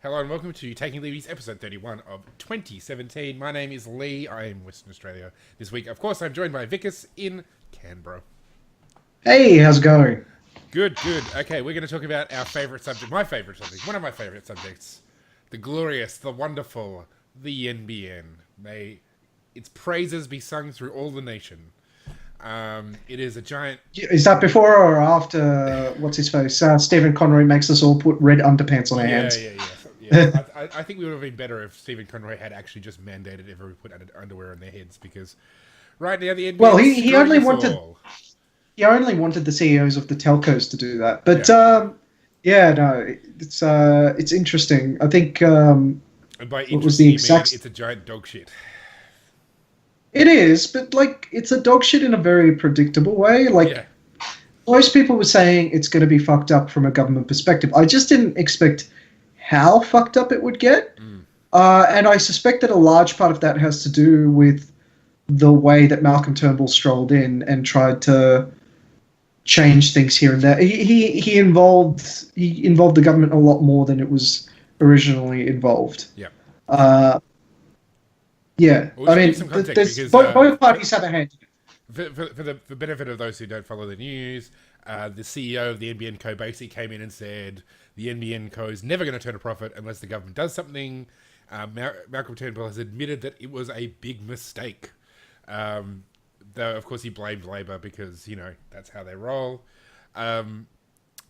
Hello and welcome to Taking Liberties, episode 31 of 2017. My name is Lee. I am Western Australia this week. Of course, I'm joined by Vikas in Canberra. Hey, how's it going? Good, good. Okay, we're going to talk about our favourite subject, my favourite subject, one of my favourite subjects, the glorious, the wonderful, the NBN. May its praises be sung through all the nation. It is a giant... Is that before or after, what's his face, Stephen Conroy makes us all put red underpants on our hands? Yeah. I think we would have been better if Stephen Conroy had actually just mandated everyone put underwear on their heads, because right now the NBA... Well, he only wanted the CEOs of the telcos to do that. But, it's interesting. I think... and by interesting, it's a giant dog shit. It is, but, it's a dog shit in a very predictable way. Most people were saying it's going to be fucked up from a government perspective. I just didn't expect how fucked up it would get. And I suspect that a large part of that has to do with the way that Malcolm Turnbull strolled in and tried to change things here and there. He involved the government a lot more than it was originally involved. Yeah. Well, both parties have a hand in it. For the benefit of those who don't follow the news, the CEO of the NBN Co basically came in and said the NBN Co is never going to turn a profit unless the government does something. Malcolm Turnbull has admitted that it was a big mistake. Though, of course, he blamed Labor because, that's how they roll.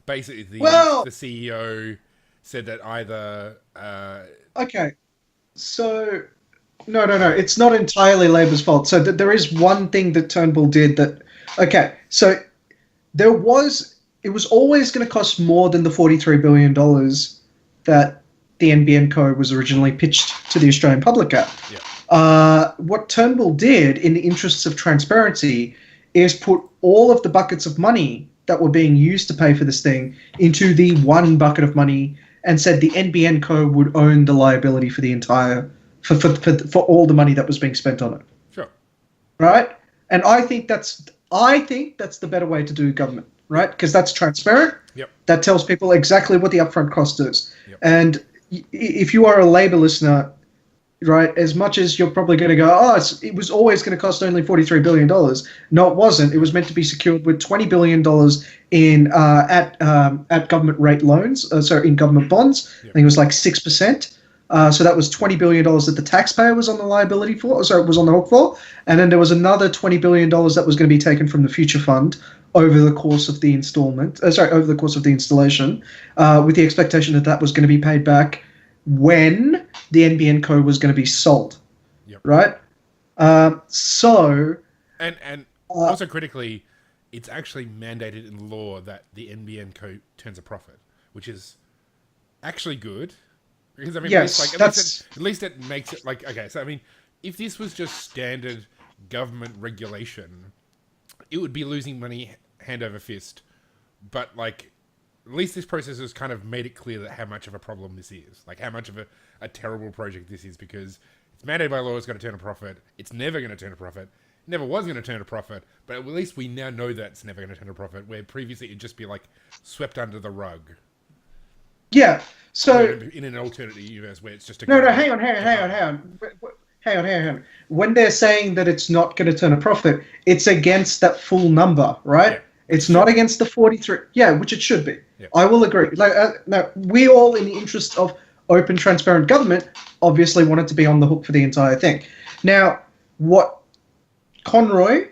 Basically, the CEO said that either... Okay, so... No. It's not entirely Labor's fault. So there is one thing that Turnbull did that... Okay, so it was always going to cost more than the $43 billion that the NBN Co was originally pitched to the Australian public at. Yeah. What Turnbull did, in the interests of transparency, is put all of the buckets of money that were being used to pay for this thing into the one bucket of money and said the NBN Co would own the liability for the entire... For all the money that was being spent on it. Sure. Right? And I think that's the better way to do government, right? Because that's transparent. Yep. That tells people exactly what the upfront cost is. Yep. And if you are a Labor listener, right, as much as you're probably going to go, it was always going to cost only $43 billion. No, it wasn't. It was meant to be secured with $20 billion at government rate loans, in government bonds. Yep. I think it was like 6%. So that was $20 billion that the taxpayer was on the liability for, was on the hook for, and then there was another $20 billion that was going to be taken from the future fund over the course of the installation, with the expectation that was going to be paid back when the NBN Co was going to be sold. Yep. Right? And also critically, it's actually mandated in law that the NBN Co turns a profit, which is actually good. Because, at least it makes it okay. So, if this was just standard government regulation, it would be losing money hand over fist. But, at least this process has kind of made it clear that how much of a problem this is. How much of a terrible project this is, because it's mandated by law, it's going to turn a profit. It's never going to turn a profit. It never was going to turn a profit. But at least we now know that it's never going to turn a profit, where previously it'd just be, swept under the rug. Yeah. So in an alternate universe where it's just a... No, hang on. When they're saying that it's not going to turn a profit, it's against that full number, right? Yeah. It's not against the 43. Yeah, which it should be. Yeah. I will agree. Now, we all, in the interest of open, transparent government, obviously wanted to be on the hook for the entire thing. Now, what Conroy,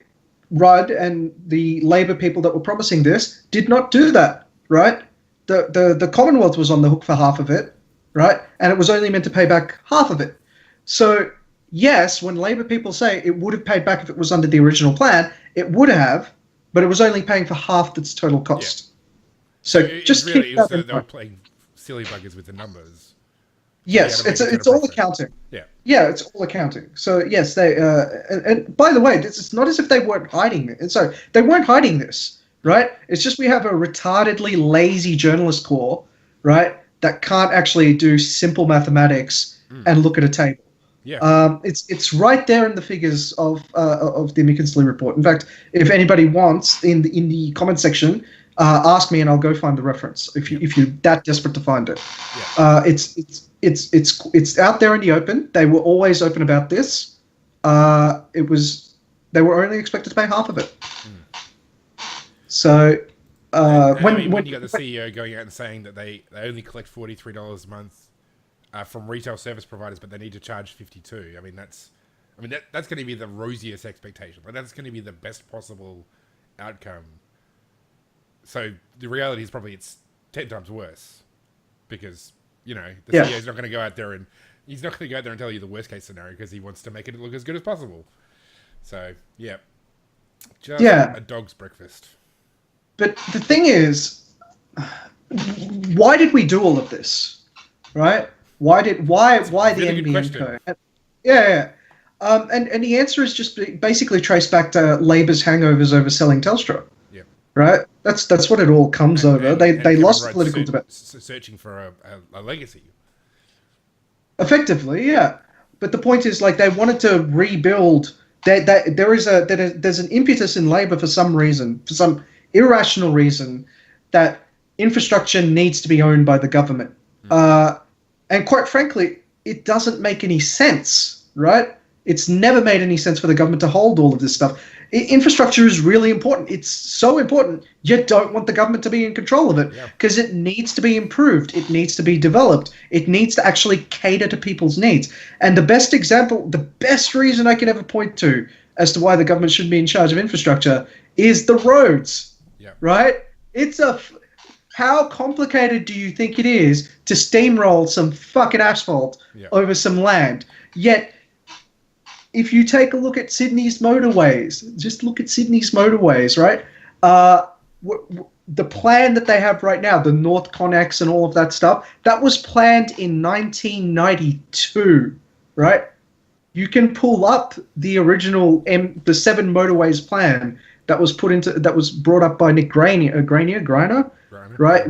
Rudd, and the Labor people that were promising this did not do that, right? The Commonwealth was on the hook for half of it, right? And it was only meant to pay back half of it. So, yes, when Labor people say it would have paid back if it was under the original plan, it would have, but it was only paying for half its total cost. Yeah. So just keep that in mind. They were playing silly buggers with the numbers. Yes, it's all accounting. Yeah. Yeah, it's all accounting. So, yes, they... and by the way, it's not as if they weren't hiding it. So, they weren't hiding this. Right? It's just we have a retardedly lazy journalist corps, right, that can't actually do simple mathematics and look at a table. Yeah. It's right there in the figures of the McKinsey report. In fact, if anybody wants, in the comment section, ask me and I'll go find the reference if you're that desperate to find it. Yeah. it's out there in the open. They were always open about this. They were only expected to pay half of it. So when you got the CEO going out and saying that they only collect $43 a month from retail service providers, but they need to charge $52. That's going to be the rosiest expectation. Like, that's going to be the best possible outcome. So the reality is probably it's 10 times worse, because the CEO is not going to go out there and tell you the worst case scenario, because he wants to make it look as good as possible. So a dog's breakfast. But the thing is, why did we do all of this, right? Why the NBN code? And the answer is just basically traced back to Labor's hangovers over selling Telstra. Yeah. Right. That's what it all comes over. They lost political debate. Searching for a legacy. Effectively, yeah. But the point is, like, they wanted to rebuild. There's an impetus in Labor for some reason, for some irrational reason, that infrastructure needs to be owned by the government. And quite frankly, it doesn't make any sense, right? It's never made any sense for the government to hold all of this stuff. Infrastructure is really important. It's so important, you don't want the government to be in control of it, because it needs to be improved. It needs to be developed. It needs to actually cater to people's needs. And the best reason I can ever point to as to why the government should be in charge of infrastructure is the roads, right? How complicated do you think it is to steamroll some fucking asphalt over some land? Yet, if you take a look at Sydney's motorways, just look at Sydney's motorways, right? The plan that they have right now, the North Connex and all of that stuff, that was planned in 1992, right? You can pull up the original the 7 motorways plan that was brought up by Nick Greiner, right?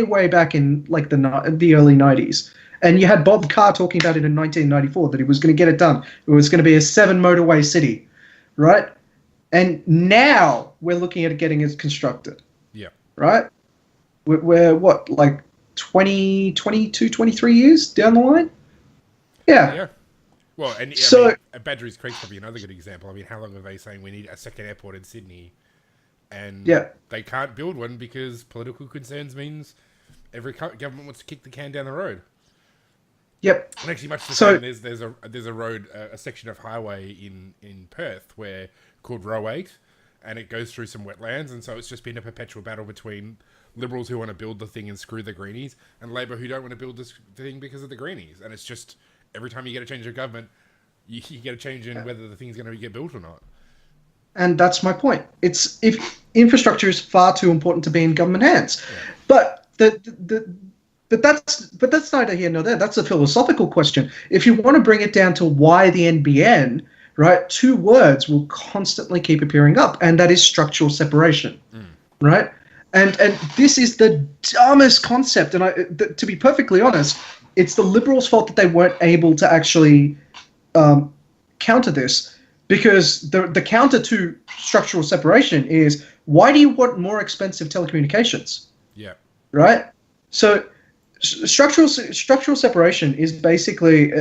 Way back in like the early 90s. And you had Bob Carr talking about it in 1994, that he was going to get it done. It was going to be a 7 motorway city, right? And now we're looking at getting it constructed. Yeah. Right? We're what, like 22, 23 years down the line? Yeah. Well, and Badgerys Creek's probably another good example. I mean, how long are they saying we need a second airport in Sydney? And they can't build one because political concerns means every government wants to kick the can down the road. Yep. And actually, much the same. There's a road, a section of highway in Perth called Row 8, and it goes through some wetlands, and so it's just been a perpetual battle between Liberals who want to build the thing and screw the Greenies, and Labor who don't want to build this thing because of the Greenies. And it's just every time you get a change of government, you get a change in whether the thing's going to get built or not. And that's my point. If infrastructure is far too important to be in government hands, but But that's neither here nor there. That's a philosophical question. If you want to bring it down to why the NBN, right, 2 words will constantly keep appearing up, and that is structural separation, right? And this is the dumbest concept. And to be perfectly honest, it's the Liberals' fault that they weren't able to actually counter this, because the counter to structural separation is, why do you want more expensive telecommunications? Yeah. Right? So structural separation is basically,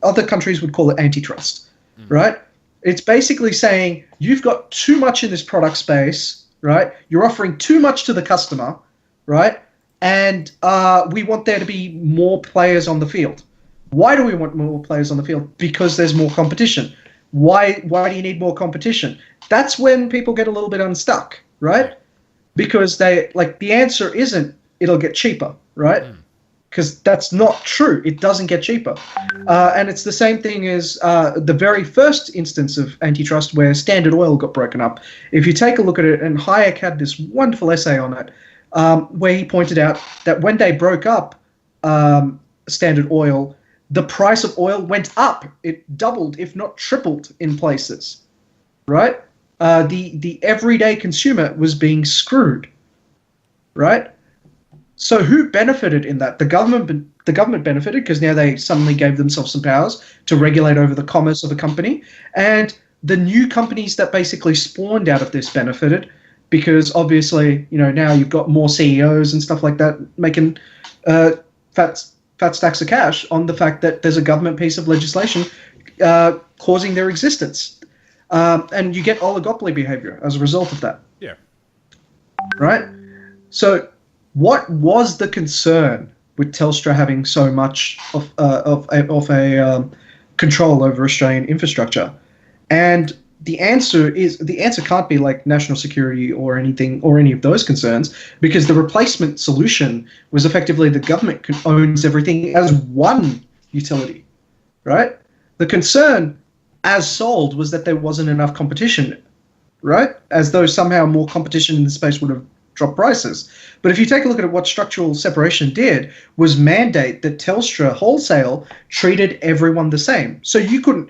other countries would call it antitrust, right? It's basically saying you've got too much in this product space, right? You're offering too much to the customer, right? And we want there to be more players on the field. Why do we want more players on the field? Because there's more competition. Why do you need more competition? That's when people get a little bit unstuck, right? Because the answer isn't it'll get cheaper, right? Because that's not true. It doesn't get cheaper. And it's the same thing as the very first instance of antitrust where Standard Oil got broken up. If you take a look at it, and Hayek had this wonderful essay on it, where he pointed out that when they broke up Standard Oil, the price of oil went up. It doubled, if not tripled in places, right? The everyday consumer was being screwed, right? So who benefited in that? The government benefited because now they suddenly gave themselves some powers to regulate over the commerce of the company. And the new companies that basically spawned out of this benefited because obviously, now you've got more CEOs and stuff like that making fat stacks of cash on the fact that there's a government piece of legislation causing their existence. And you get oligopoly behavior as a result of that. Yeah. Right? So what was the concern with Telstra having so much of a control over Australian infrastructure? And the answer can't be like national security or anything or any of those concerns, because the replacement solution was effectively the government owns everything as one utility, right? The concern as sold was that there wasn't enough competition, right? As though somehow more competition in the space would have dropped prices. But if you take a look at what structural separation did, was mandate that Telstra wholesale treated everyone the same. So you couldn't,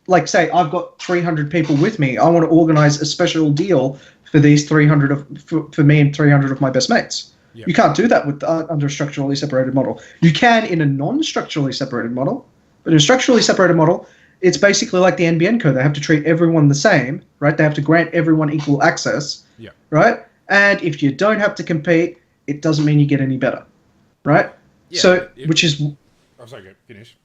like, say, I've got 300 people with me. I want to organize a special deal for these 300 for me and 300 of my best mates. Yep. You can't do that with under a structurally separated model. You can in a non-structurally separated model, but in a structurally separated model, it's basically like the NBN code. They have to treat everyone the same, right? They have to grant everyone equal access, right? And if you don't have to compete, it doesn't mean you get any better, right? Yeah, so, which is... I'm sorry, go finish.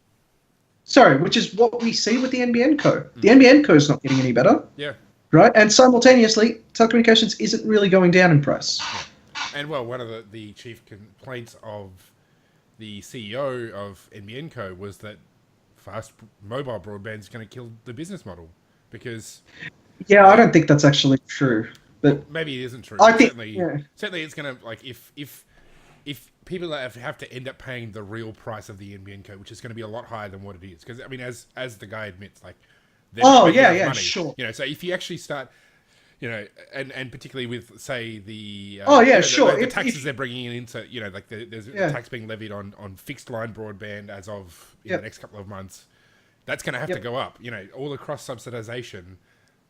Sorry, which is what we see with the NBN code. The NBN code is not getting any better. Yeah. Right? And simultaneously, telecommunications isn't really going down in price. Yeah. And, well, one of the chief complaints of the CEO of NBN co was that fast mobile broadband is going to kill the business model, because... Yeah, I don't think that's actually true. But well, maybe it isn't true. I think, certainly it's going to, like, if people have to end up paying the real price of the NBN code, which is going to be a lot higher than what it is, because I mean, as the guy admits, like, money, sure. You know, so if you actually start, you know, and particularly with, say, the the taxes they're bringing in into, you know, like there's a tax being levied on fixed line broadband as of the next couple of months, that's going to have to go up. You know, all the cross subsidization.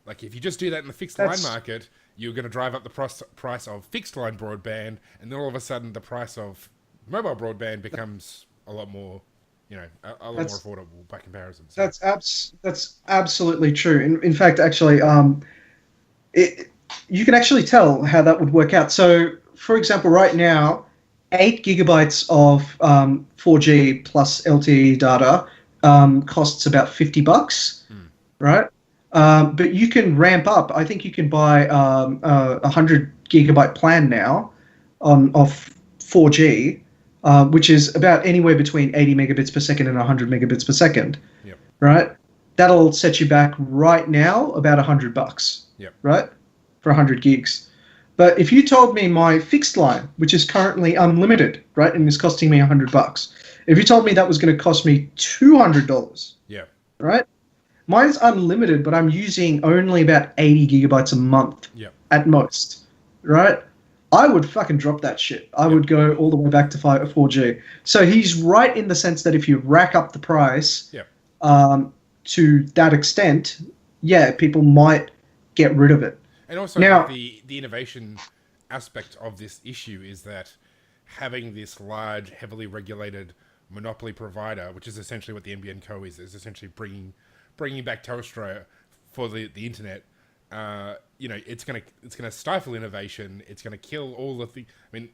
Like, if you just do that in the fixed line market, you're going to drive up the price of fixed line broadband, and then all of a sudden the price of mobile broadband becomes a lot more, you know, a lot more affordable by comparison. So. That's absolutely true. In fact, actually, you can actually tell how that would work out. So, for example, right now, 8 gigabytes of 4G plus LTE data costs about $50, right? But you can ramp up. I think you can buy a 100 gigabyte plan now of 4G, which is about anywhere between 80 megabits per second and 100 megabits per second. Yep. Right? That'll set you back right now about $100. Yep. Right? For 100 gigs. But if you told me my fixed line, which is currently unlimited, right, and is costing me $100, if you told me that was going to cost me $200, right? Mine's unlimited, but I'm using only about 80 gigabytes a month at most, right? I would fucking drop that shit. I would go all the way back to 4G. So he's right in the sense that if you rack up the price to that extent, people might get rid of it. And also, now, the innovation aspect of this issue is that having this large, heavily regulated monopoly provider, which is essentially what the NBN co is essentially bringing back Telstra for the internet, you know, it's gonna stifle innovation. It's gonna kill all of the. I mean,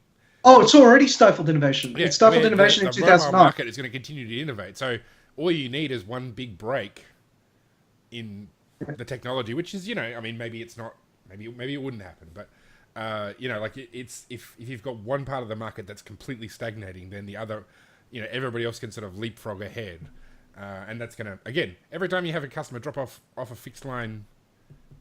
it's already stifled innovation. It stifled innovation in 2009. The mobile market is going to continue to innovate. So all you need is one big break in the technology, which is, you know, I mean, maybe it's not, maybe it wouldn't happen, but you know, like it's if you've got one part of the market that's completely stagnating, then the other, you know, everybody else can sort of leapfrog ahead. And that's going to, again, every time you have a customer drop off a fixed line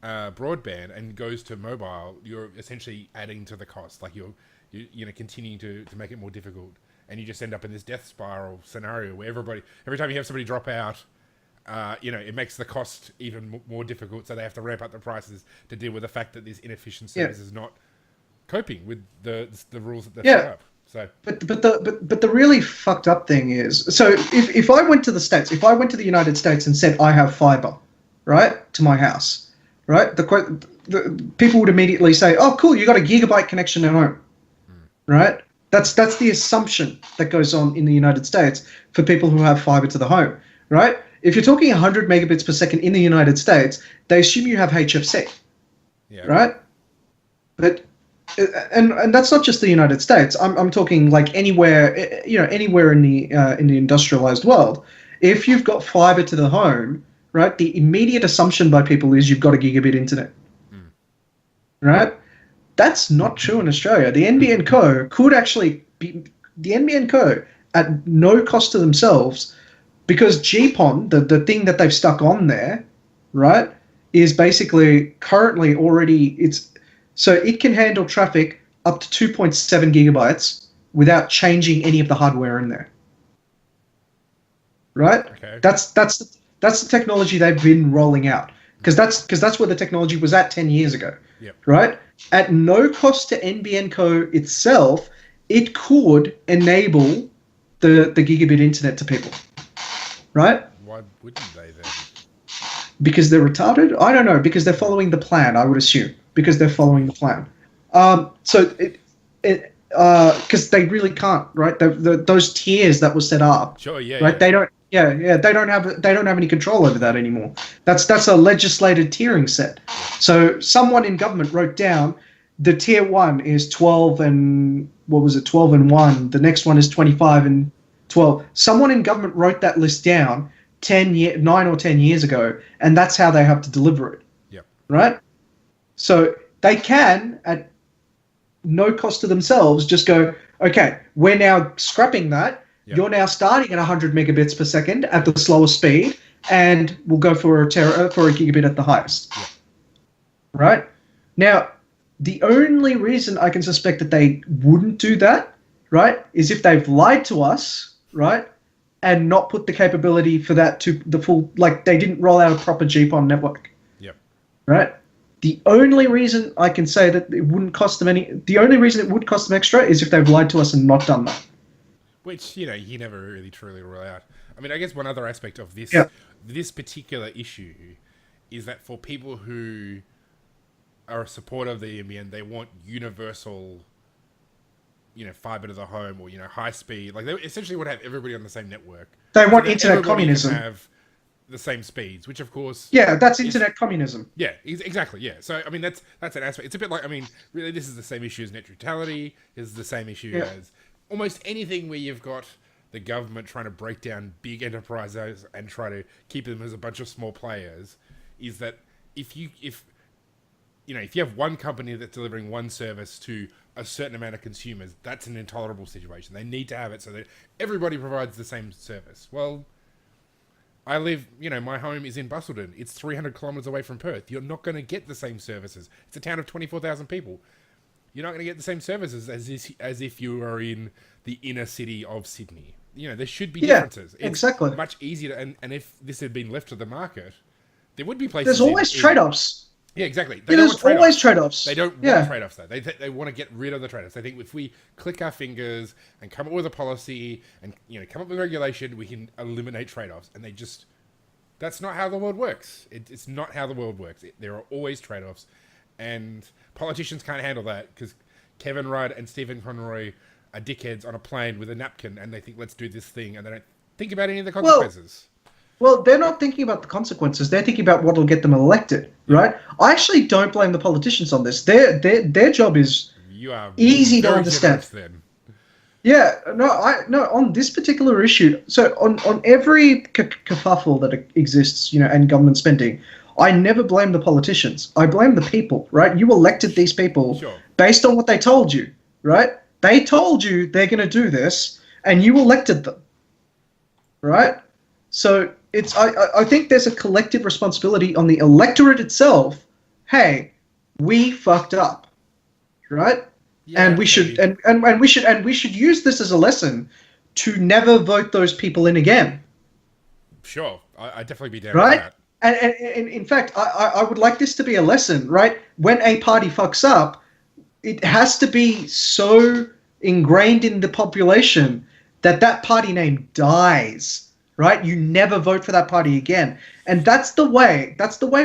broadband and goes to mobile, you're essentially adding to the cost. Like you're continuing to make it more difficult. And you just end up in this death spiral scenario where every time you have somebody drop out, you know, it makes the cost even more difficult. So they have to ramp up the prices to deal with the fact that this inefficient service is not coping with the rules that they've set up. So, but the really fucked up thing is, so if I went to the States, if I went to the United States and said I have fiber, right, to my house, right, the people would immediately say, oh, cool, you got a gigabyte connection at home, right? That's the assumption that goes on in the United States for people who have fiber to the home, right? If you're talking 100 megabits per second in the United States, they assume you have HFC, right? But and that's not just the United States. I'm talking like anywhere, anywhere in the industrialized world. If you've got fiber to the home, right, the immediate assumption by people is you've got a gigabit internet, right? That's not true in Australia. The NBN Co could actually be the NBN Co at no cost to themselves, because GPON, the thing that they've stuck on there, right, is basically currently already so it can handle traffic up to 2.7 gigabytes without changing any of the hardware in there. Right? Okay. That's the technology they've been rolling out, because that's where the technology was at 10 years ago. Yep. Right? At no cost to NBN Co itself, it could enable the gigabit internet to people. Right? Why wouldn't they then? Because they're retarded? I don't know. Because they're following the plan, I would assume. Because they're following the plan. Because they really can't, right? Those tiers that were set up. Sure. Yeah. Right. Yeah. They don't. Yeah. They don't have any control over that anymore. That's a legislated tiering set. So someone in government wrote down the tier 1 is 12 and what was it? 12 and 1. The next one is 25 and 12. Someone in government wrote that list down 9 or 10 years ago, and that's how they have to deliver it. Yep. Right? So they can, at no cost to themselves, just go, okay, we're now scrapping that. Yep. You're now starting at 100 megabits per second at the slowest speed, and we'll go for a gigabit at the highest. Yep. Right? Now, the only reason I can suspect that they wouldn't do that, right, is if they've lied to us, right, and not put the capability for that to the full, like they didn't roll out a proper GPON network. Yep. Right? The only reason I can say that it wouldn't cost them the only reason it would cost them extra is if they've lied to us and not done that. Which, you never really truly rule out. I mean, I guess one other aspect of this this particular issue is that for people who are a supporter of the NBN, they want universal, fiber to the home, or high speed. Like they essentially want to have everybody on the same network. They want internet communism. Have the same speeds, which of course, that's internet communism. Yeah, exactly. Yeah. So I mean, that's an aspect. It's a bit like, I mean, really, this is the same issue as net neutrality. This is the same issue as almost anything where you've got the government trying to break down big enterprises and try to keep them as a bunch of small players. Is that if you have one company that's delivering one service to a certain amount of consumers, that's an intolerable situation. They need to have it so that everybody provides the same service. Well, I live, my home is in Bustleton. It's 300 kilometers away from Perth. You're not going to get the same services. It's a town of 24,000 people. You're not going to get the same services as if you are in the inner city of Sydney. There should be differences. It's exactly. much easier and if this had been left to the market, there would be places. There's always trade-offs. Yeah, exactly. There's always trade-offs. They don't want trade-offs, though. They want to get rid of the trade-offs. They think if we click our fingers and come up with a policy and come up with regulation, we can eliminate trade-offs. And that's not how the world works. It's not how the world works. There are always trade-offs, and politicians can't handle that because Kevin Rudd and Stephen Conroy are dickheads on a plane with a napkin, and they think, let's do this thing, and they don't think about any of the consequences. Well, they're not thinking about the consequences. They're thinking about what will get them elected, right? I actually don't blame the politicians on this. Their job is easy to understand. Then. Yeah, no, on this particular issue, so on every kerfuffle that exists, and government spending, I never blame the politicians. I blame the people, right? You elected these people based on what they told you, right? They told you they're going to do this, and you elected them, right? So I think there's a collective responsibility on the electorate itself. Hey, we fucked up, right? Yeah, and we should and we should use this as a lesson to never vote those people in again. Sure, I definitely be down with that. And in fact, I would like this to be a lesson, right? When a party fucks up, it has to be so ingrained in the population that party name dies. Right? You never vote for that party again. And that's the way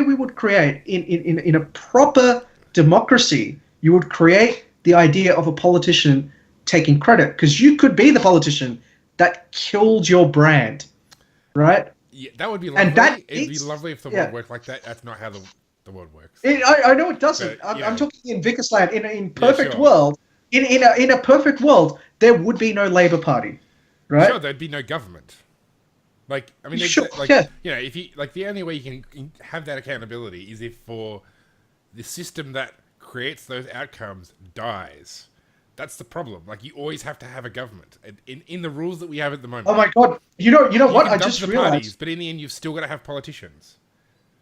we would create in a proper democracy. You would create the idea of a politician taking credit, because you could be the politician that killed your brand. Right? Yeah, that would be lovely. It'd be lovely if the world worked like that. That's not how the world works. I know it doesn't. But, I'm talking in Vikas land. In perfect sure. world, in a perfect world, there would be no Labour Party, right? Sure, there'd be no government. Like, I mean, Sure, like, yeah. you know, if you like, the only way you can have that accountability is if for the system that creates those outcomes dies. That's the problem. Like, you always have to have a government in the rules that we have at the moment. Oh my god! You know what? I dump just the realized. parties, but in the end, you've still got to have politicians.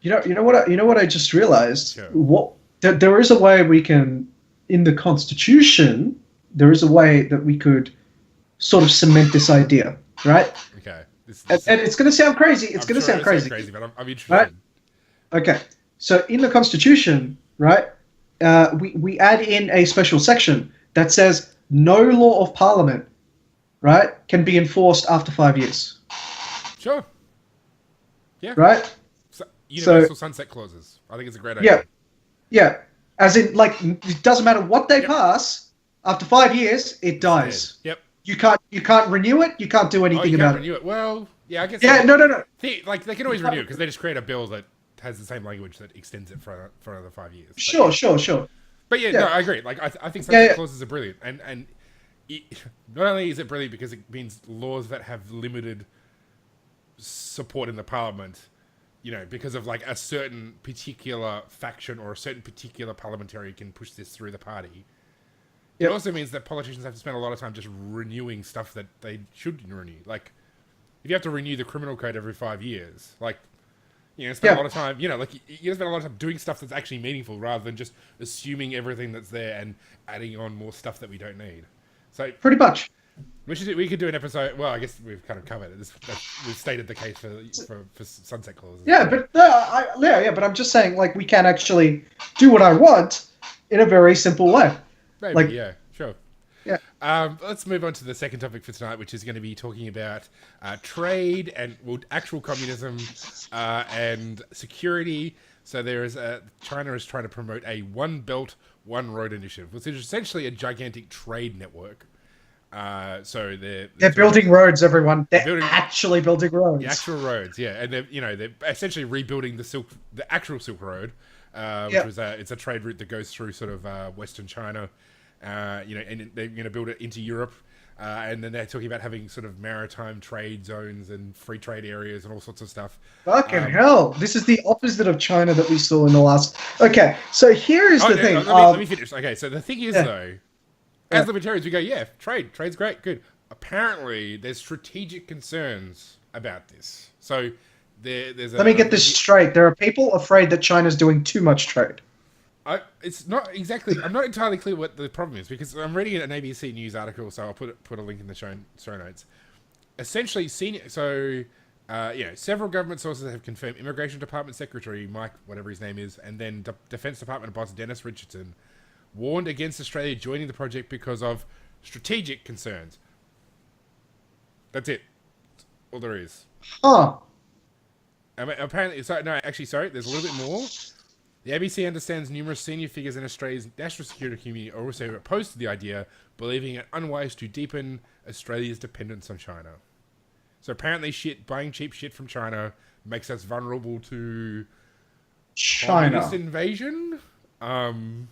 You know what I just realized. Sure. There is a way we can, in the Constitution, there is a way that we could sort of cement this idea, right? Okay. And it's going to sound crazy. It's going to sound crazy. But I'm interested. Right? Okay. So in the Constitution, right, we add in a special section that says no law of Parliament, right, can be enforced after 5 years. Sure. Yeah. Right? Universal sunset clauses. I think it's a great idea. Yeah. As in, like, it doesn't matter what they pass, after 5 years, it dies. Yep. You can't renew it. You can't do anything about renew it. Well, yeah, I guess. Yeah, no. They can always renew it because they just create a bill that has the same language that extends it for another 5 years. Sure. But yeah, no, I agree. Like, I think sunset clauses are brilliant, and not only is it brilliant because it means laws that have limited support in the parliament, you know, because of like a certain particular faction or a certain particular parliamentary can push this through the party. It also means that politicians have to spend a lot of time just renewing stuff that they shouldn't renew. Like, if you have to renew the criminal code every 5 years, like, you know, spend a lot of time, you know, like, you spend a lot of time doing stuff that's actually meaningful rather than just assuming everything that's there and adding on more stuff that we don't need. So pretty much. We could do an episode. Well, I guess we've kind of covered it. We've stated the case for sunset clauses. Yeah, but I'm just saying, like, we can actually do what I want in a very simple way. Maybe, like, yeah, sure. Yeah. Let's move on to the second topic for tonight, which is going to be talking about trade and actual communism and security. So China is trying to promote a One Belt, One Road initiative, which is essentially a gigantic trade network. So they're building roads, everyone. They're actually building roads. The actual roads, yeah, and they're essentially rebuilding the actual Silk Road, which was it's a trade route that goes through sort of Western China. And they're going to build it into Europe, and then they're talking about having sort of maritime trade zones and free trade areas and all sorts of stuff. Fucking hell! This is the opposite of China that we saw in the last. Okay, so here is the thing. Let me finish. Okay, so the thing is though, as libertarians, we go, trade's great, good. Apparently, there's strategic concerns about this. So there's. Let me get this straight. There are people afraid that China's doing too much trade. It's not exactly. I'm not entirely clear what the problem is because I'm reading an ABC News article, so I'll put a link in the show notes. Essentially, several government sources have confirmed Immigration Department Secretary Mike, whatever his name is, and then Defense Department boss Dennis Richardson warned against Australia joining the project because of strategic concerns. That's it. That's all there is. Huh. Apparently, sorry, there's a little bit more. The ABC understands numerous senior figures in Australia's national security community are also opposed to the idea, believing it unwise to deepen Australia's dependence on China. So apparently buying cheap shit from China makes us vulnerable to communist invasion. Them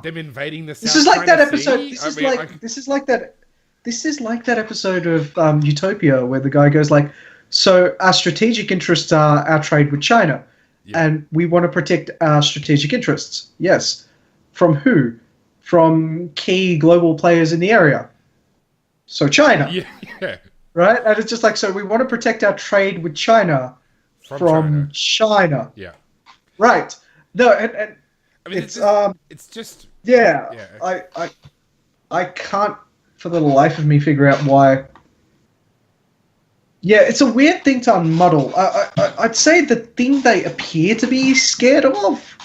invading the South This is like China that episode. Sea. This is like that episode of Utopia where the guy goes like, so our strategic interests are our trade with China. Yeah. And we want to protect our strategic interests. Yes. From who? From key global players in the area. So China. Yeah. Right? And it's just like, so we want to protect our trade with China from China. Yeah. Right. No, and I mean, it's just... Yeah. I can't, for the life of me, figure out why... Yeah, it's a weird thing to unmuddle. I'd say the thing they appear to be scared of,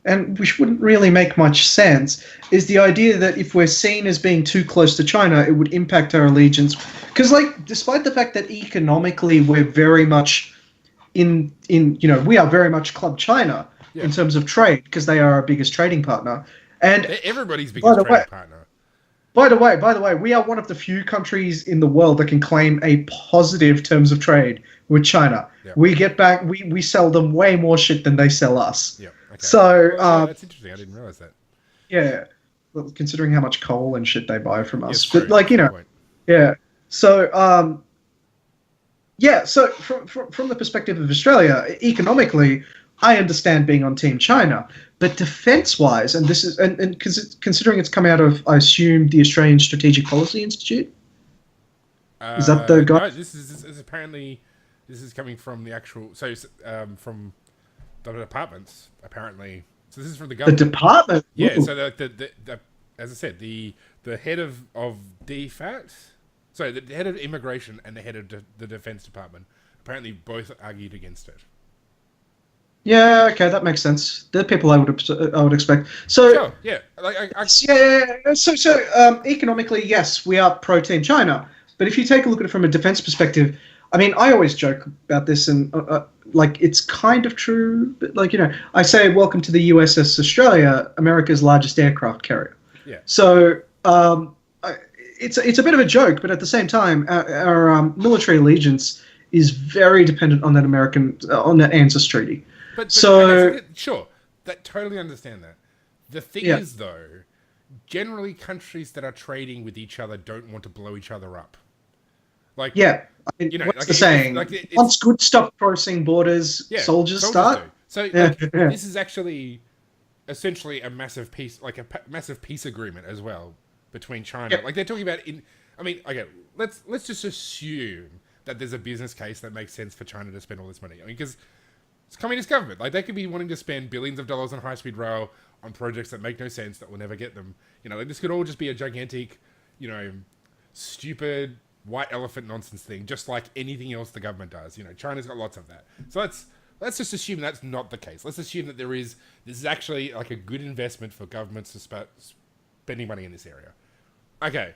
and which wouldn't really make much sense, is the idea that if we're seen as being too close to China, it would impact our allegiance. Because, like, despite the fact that economically we're very much we are very much Club China in terms of trade, because they are our biggest trading partner. And everybody's biggest trading partner. By the way, we are one of the few countries in the world that can claim a positive terms of trade with China. Yep. We get back, we sell them way more shit than they sell us. Yeah. Okay. So, yeah, that's interesting. I didn't realize that. Yeah, well, considering how much coal and shit they buy from us, Yes, but like yeah. So, yeah. So from the perspective of Australia, economically, I understand being on Team China, but defense-wise, and this is and considering it's come out of, I assume, the Australian Strategic Policy Institute. Is that the guy? No, this is apparently this is coming from the actual from the departments apparently. So this is from the government. The department. Yeah. Ooh. So the as I said, the head of DFAT, sorry, the head of immigration and the head of the Defense Department apparently both argued against it. Yeah, okay, that makes sense. They're people I would expect. So sure, yeah, So economically, yes, we are pro Team China. But if you take a look at it from a defense perspective, I mean, I always joke about this, and like it's kind of true. But like I say, welcome to the USS Australia, America's largest aircraft carrier. Yeah. So it's a bit of a joke, but at the same time, our military allegiance is very dependent on that on that ANZUS treaty. But so sure, that totally understand that. The thing is, though, generally countries that are trading with each other don't want to blow each other up. Like I mean, what's the saying? Once good stop crossing borders, soldiers start. Do. So this is actually essentially a massive peace, like a massive peace agreement as well between China. Like they're talking about let's just assume that there's a business case that makes sense for China to spend all this money. I mean, because it's a communist government. Like they could be wanting to spend billions of dollars on high-speed rail on projects that make no sense, that will never get them. Like this could all just be a gigantic, stupid white elephant nonsense thing, just like anything else the government does. China's got lots of that. So let's just assume that's not the case. Let's assume that this is actually like a good investment for governments to spending money in this area. Okay.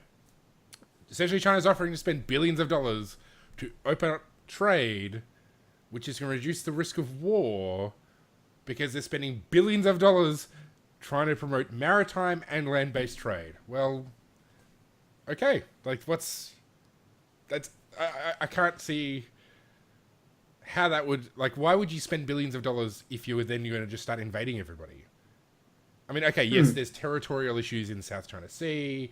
Essentially, China's offering to spend billions of dollars to open up trade, which is going to reduce the risk of war, because they're spending billions of dollars trying to promote maritime and land-based trade. Well, okay. Like, I can't see how that would, like, why would you spend billions of dollars if you were then going to just start invading everybody? I mean, okay, yes, there's territorial issues in the South China Sea.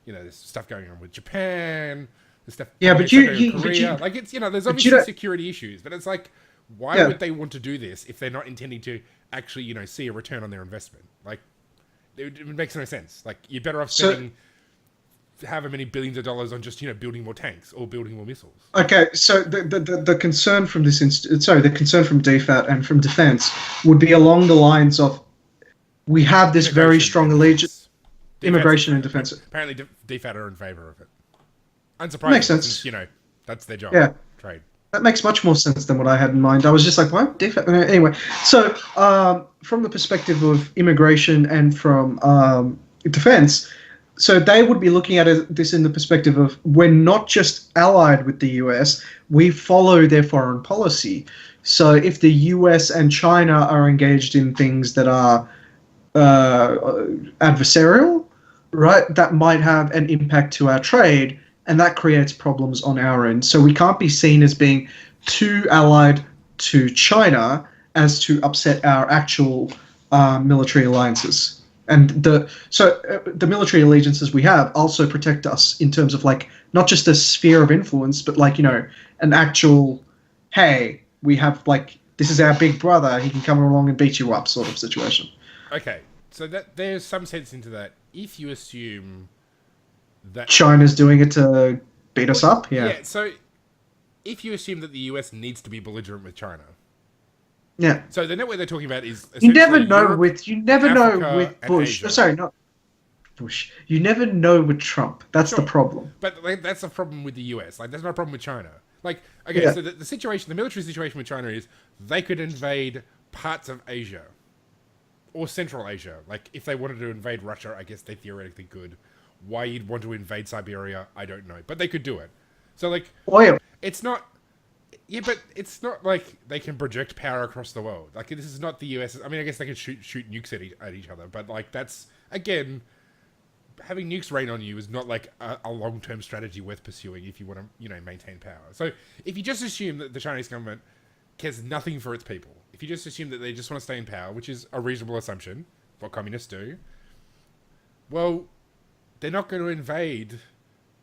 There's stuff going on with Japan. There's stuff. Yeah, but Korea. Like it's there's obviously security issues, but it's like, why would they want to do this if they're not intending to actually see a return on their investment? Like, it makes no sense. Like, you're better off spending however many billions of dollars on just building more tanks or building more missiles. Okay, so the concern from the concern from DFAT and from defense would be along the lines of, we have this very strong allegiance, immigration and defense. Apparently, DFAT are in favor of it. Unsurprisingly, makes sense. Since, that's their job. Yeah, trade. That makes much more sense than what I had in mind. I was just like, what? Anyway, so from the perspective of immigration and from defense, so they would be looking at this in the perspective of, we're not just allied with the US, we follow their foreign policy. So if the US and China are engaged in things that are adversarial, right, that might have an impact to our trade, and that creates problems on our end. So we can't be seen as being too allied to China as to upset our actual military alliances. And the military allegiances we have also protect us in terms of, like, not just a sphere of influence, but like, an actual, hey, we have, like, this is our big brother, he can come along and beat you up sort of situation. Okay, so that there's some sense into that. If you assume that China's doing it to beat us up, yeah. So if you assume that the US needs to be belligerent with China, yeah. So the network they're talking about is you never know Europe, with Bush. Sorry, not Bush. You never know with Trump. That's the problem. But that's the problem with the US. Like, there's no problem with China. Like, okay, so the situation, the military situation with China is they could invade parts of Asia or Central Asia. Like, if they wanted to invade Russia, I guess they theoretically could. Why you'd want to invade Siberia, I don't know. But they could do it. So, like, it's not... Yeah, but it's not like they can project power across the world. Like, this is not the US. I mean, I guess they could shoot nukes at each other. But, like, that's, again, having nukes rain on you is not like a long-term strategy worth pursuing if you want to, maintain power. So if you just assume that the Chinese government cares nothing for its people, if you just assume that they just want to stay in power, which is a reasonable assumption, what communists do, well, they're not going to invade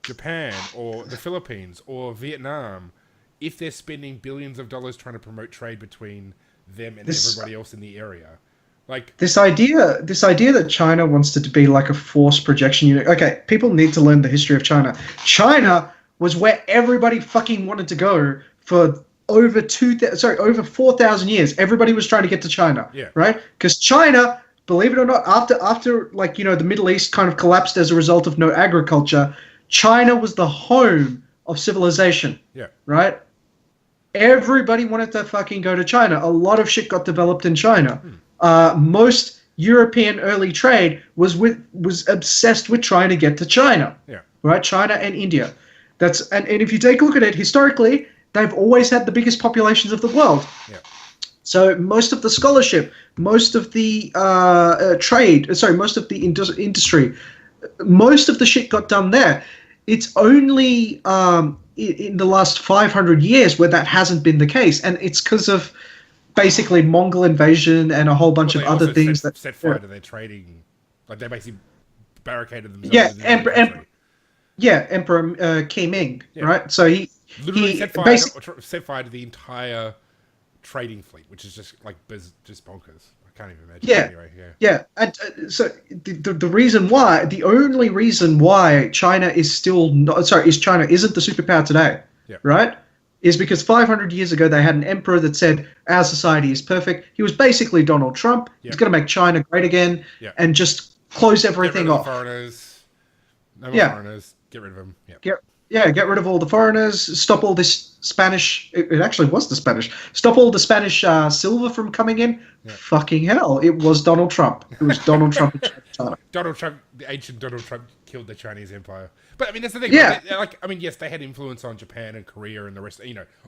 Japan or the Philippines or Vietnam if they're spending billions of dollars trying to promote trade between them and everybody else in the area. Like this idea that China wants to be like a force projection unit. Okay, people need to learn the history of China. China was where everybody fucking wanted to go for over 4,000 years. Everybody was trying to get to China, right? Because China, believe it or not, after the Middle East kind of collapsed as a result of no agriculture, China was the home of civilization. Yeah. Right? Everybody wanted to fucking go to China. A lot of shit got developed in China. Most European early trade was obsessed with trying to get to China. Yeah. Right? China and India. And if you take a look at it historically, they've always had the biggest populations of the world. Yeah. So most of the scholarship, most of the most of the industry, most of the shit got done there. It's only in the last 500 years where that hasn't been the case, and it's because of basically Mongol invasion and a whole bunch of other things that set fire to their trading. Like they basically barricaded themselves. Emperor Ming, right? So he literally set fire to the entire trading fleet, which is just like just bonkers. I can't even imagine. Yeah. And so the only reason why China isn't the superpower today, right? Is because 500 years ago they had an emperor that said our society is perfect. He was basically Donald Trump. He's going to make China great again and just close everything off. Foreigners. No more foreigners. Get rid of them. Get rid of all the foreigners. Stop all this Spanish. It actually was the Spanish. Stop all the Spanish silver from coming in. Yeah. Fucking hell! It was Donald Trump. It was Donald Trump. The ancient Donald Trump killed the Chinese empire. But I mean, that's the thing. Yeah. Yes, they had influence on Japan and Korea and the rest.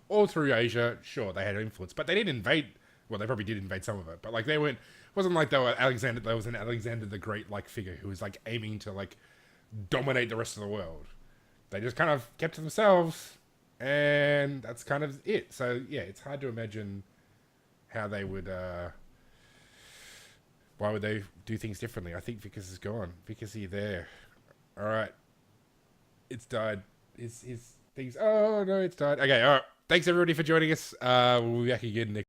All through Asia. Sure, they had influence, but they didn't invade. Well, they probably did invade some of it, but like they weren't. It wasn't like they were Alexander. There was an Alexander the Great figure who was aiming to dominate the rest of the world. They just kind of kept to themselves, and that's kind of it. So yeah, it's hard to imagine how they would. Why would they do things differently? I think Vikas is gone. Vikas, are you there? All right, it's died. His things. Oh no, it's died. Okay, all right. Thanks everybody for joining us. We'll be back again next.